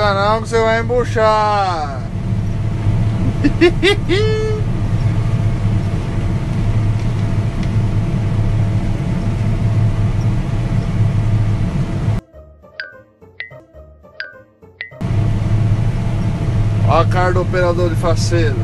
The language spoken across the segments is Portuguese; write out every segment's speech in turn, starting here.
anda não que você vai embuchar. Olha a cara do operador de faceiro.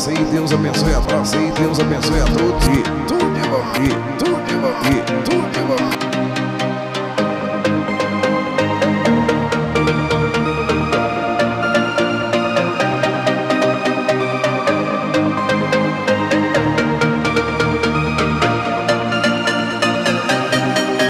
Abraço aí, Deus abençoe, abraço aí, Deus abençoe a todos. E tudo de bom, e tudo de bom, e tudo de bom.